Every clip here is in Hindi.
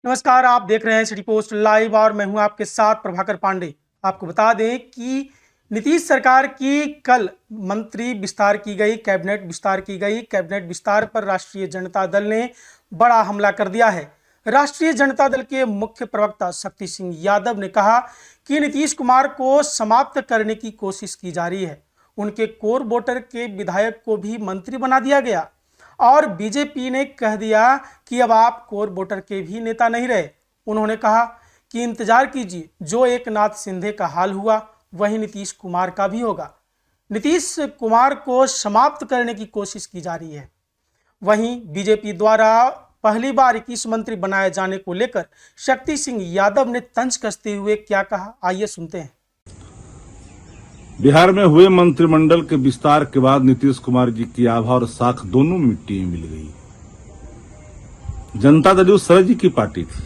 नमस्कार, आप देख रहे हैं सिटी पोस्ट लाइव और मैं हूं आपके साथ प्रभाकर पांडे। आपको बता दें कि नीतीश सरकार की कल मंत्री विस्तार की गई, कैबिनेट विस्तार की गई। कैबिनेट विस्तार पर राष्ट्रीय जनता दल ने बड़ा हमला कर दिया है। राष्ट्रीय जनता दल के मुख्य प्रवक्ता शक्ति सिंह यादव ने कहा कि नीतीश कुमार को समाप्त करने की कोशिश की जा रही है। उनके कोर वोटर के विधायक को भी मंत्री बना दिया गया और बीजेपी ने कह दिया कि अब आप कोर वोटर के भी नेता नहीं रहे। उन्होंने कहा कि इंतजार कीजिए, जो एकनाथ शिंदे का हाल हुआ वही नीतीश कुमार का भी होगा। नीतीश कुमार को समाप्त करने की कोशिश की जा रही है। वहीं बीजेपी द्वारा पहली बार 21 मंत्री बनाए जाने को लेकर शक्ति सिंह यादव ने तंज कसते हुए क्या कहा, आइए सुनते हैं। बिहार में हुए मंत्रिमंडल के विस्तार के बाद नीतीश कुमार जी की आभा और साख दोनों मिट्टी में मिल गई। जनता दल शरद जी की पार्टी थी,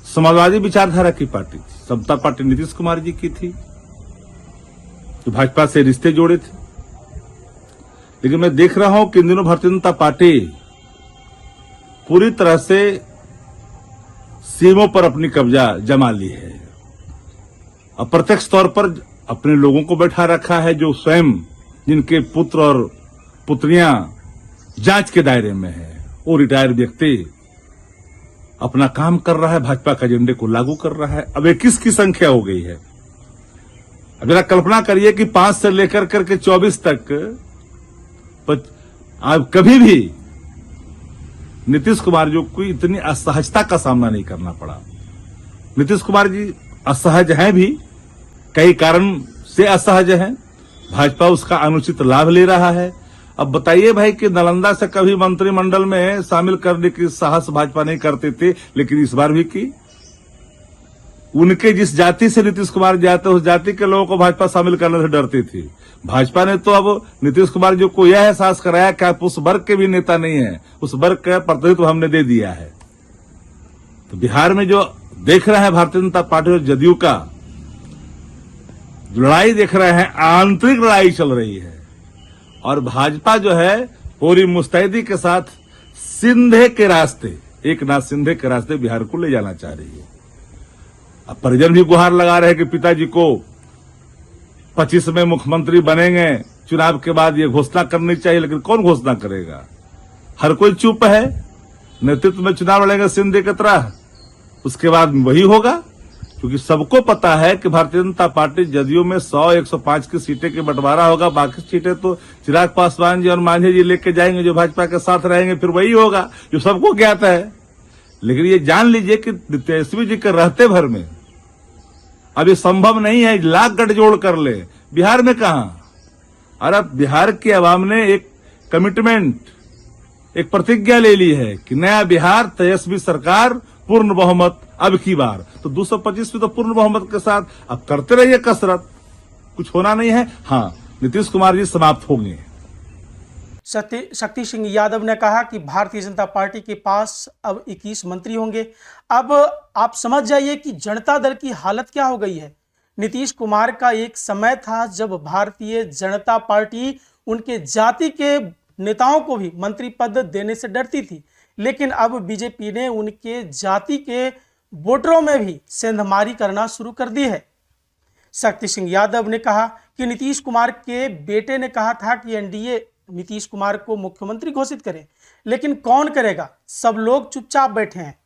समाजवादी विचारधारा की पार्टी थी, समता पार्टी नीतीश कुमार जी की थी, जो भाजपा से रिश्ते जोड़े थे। लेकिन मैं देख रहा हूं कि इन दिनों भारतीय जनता पार्टी पूरी तरह से सीमों पर अपनी कब्जा जमा ली है। अप्रत्यक्ष तौर पर अपने लोगों को बैठा रखा है, जो स्वयं जिनके पुत्र और पुत्रियां जांच के दायरे में है। वो रिटायर्ड व्यक्ति अपना काम कर रहा है, भाजपा के एजेंडे को लागू कर रहा है। अब 21 की संख्या हो गई है। अब जरा कल्पना करिए कि 5 से लेकर करके 24 तक अब कभी भी नीतीश कुमार जी को इतनी असहजता का सामना नहीं करना पड़ा। नीतीश कुमार जी असहज हैं भी, कई कारण से असहज है। भाजपा उसका अनुचित लाभ ले रहा है। अब बताइए भाई कि नालंदा से कभी मंत्रिमंडल में शामिल करने की साहस भाजपा नहीं करते थे, लेकिन इस बार भी की। उनके जिस जाति से नीतीश कुमार जाते, उस जाति के लोगों को भाजपा शामिल करने से डरती थी। भाजपा ने तो अब नीतीश कुमार जी को यह एहसास कराया कि आप उस वर्ग के भी नेता नहीं है, उस वर्ग का प्रतिनिधित्व हमने दे दिया है। तो बिहार में जो देख रहे हैं भारतीय जनता पार्टी और जदयू का लड़ाई देख रहे हैं, आंतरिक लड़ाई चल रही है। और भाजपा जो है पूरी मुस्तैदी के साथ सिंधे के रास्ते, एकनाथ शिंदे के रास्ते बिहार को ले जाना चाह रही है। अब परिजन भी गुहार लगा रहे हैं कि पिताजी को 25 में मुख्यमंत्री बनेंगे, चुनाव के बाद ये घोषणा करनी चाहिए। लेकिन कौन घोषणा करेगा? हर कोई चुप है। नेतृत्व में चुनाव लड़ेंगे शिंदे की तरह, उसके बाद वही होगा। क्योंकि सबको पता है कि भारतीय जनता पार्टी जदयू में 100-105 की सीटें के बंटवारा होगा। बाकी सीटें तो चिराग पासवान जी और मांझी जी लेके जाएंगे, जो भाजपा के साथ रहेंगे। फिर वही होगा जो सबको ज्ञात है। लेकिन ये जान लीजिए कि तेजस्वी जी के रहते भर में अब ये संभव नहीं है। लाख गठजोड़ कर ले, बिहार में कहां। और अब बिहार की आवाम ने एक कमिटमेंट, एक प्रतिज्ञा ले ली है कि नया बिहार, तेजस्वी सरकार, पूर्ण बहुमत अब की बार। तो 225 में तो पूर्ण बहुमत के साथ अब करते रहिए कसरत, कुछ होना नहीं है। हाँ, नीतीश कुमार जी समाप्त होंगे। शक्ति सिंह यादव ने कहा कि भारतीय जनता पार्टी के पास अब 21 मंत्री होंगे। अब आप समझ जाइए कि जनता दल की हालत क्या हो गई है। नीतीश कुमार का एक समय था जब भारतीय जनता पार्टी उनके जाति के नेताओं को भी मंत्री पद देने से डरती थी, लेकिन अब बीजेपी ने उनके जाति के वोटरों में भी सेंधमारी करना शुरू कर दी है। शक्ति सिंह यादव ने कहा कि नीतीश कुमार के बेटे ने कहा था कि एनडीए नीतीश कुमार को मुख्यमंत्री घोषित करे, लेकिन कौन करेगा? सब लोग चुपचाप बैठे हैं।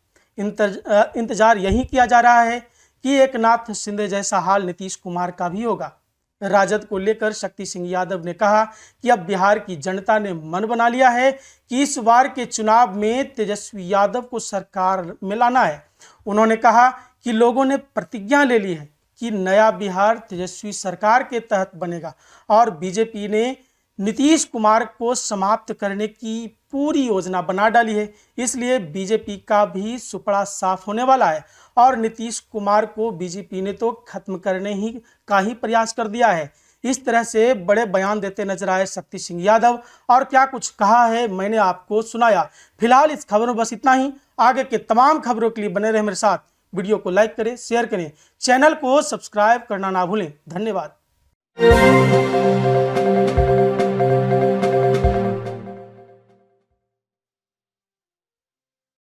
इंतजार यही किया जा रहा है कि एकनाथ शिंदे जैसा हाल नीतीश कुमार का भी होगा। राजद को लेकर शक्ति सिंह यादव ने कहा कि अब बिहार की जनता ने मन बना लिया है कि इस बार के चुनाव में तेजस्वी यादव को सरकार में लाना है। उन्होंने कहा कि लोगों ने प्रतिज्ञा ले ली है कि नया बिहार तेजस्वी सरकार के तहत बनेगा और बीजेपी ने नीतीश कुमार को समाप्त करने की पूरी योजना बना डाली है। इसलिए बीजेपी का भी सुपड़ा साफ होने वाला है और नीतीश कुमार को बीजेपी ने तो खत्म करने का ही प्रयास कर दिया है। इस तरह से बड़े बयान देते नजर आए शक्ति सिंह यादव, और क्या कुछ कहा है मैंने आपको सुनाया। फिलहाल इस खबर में बस इतना ही। आगे के तमाम खबरों के लिए बने रहे मेरे साथ। वीडियो को लाइक करें, शेयर करें, चैनल को सब्सक्राइब करना ना भूलें। धन्यवाद।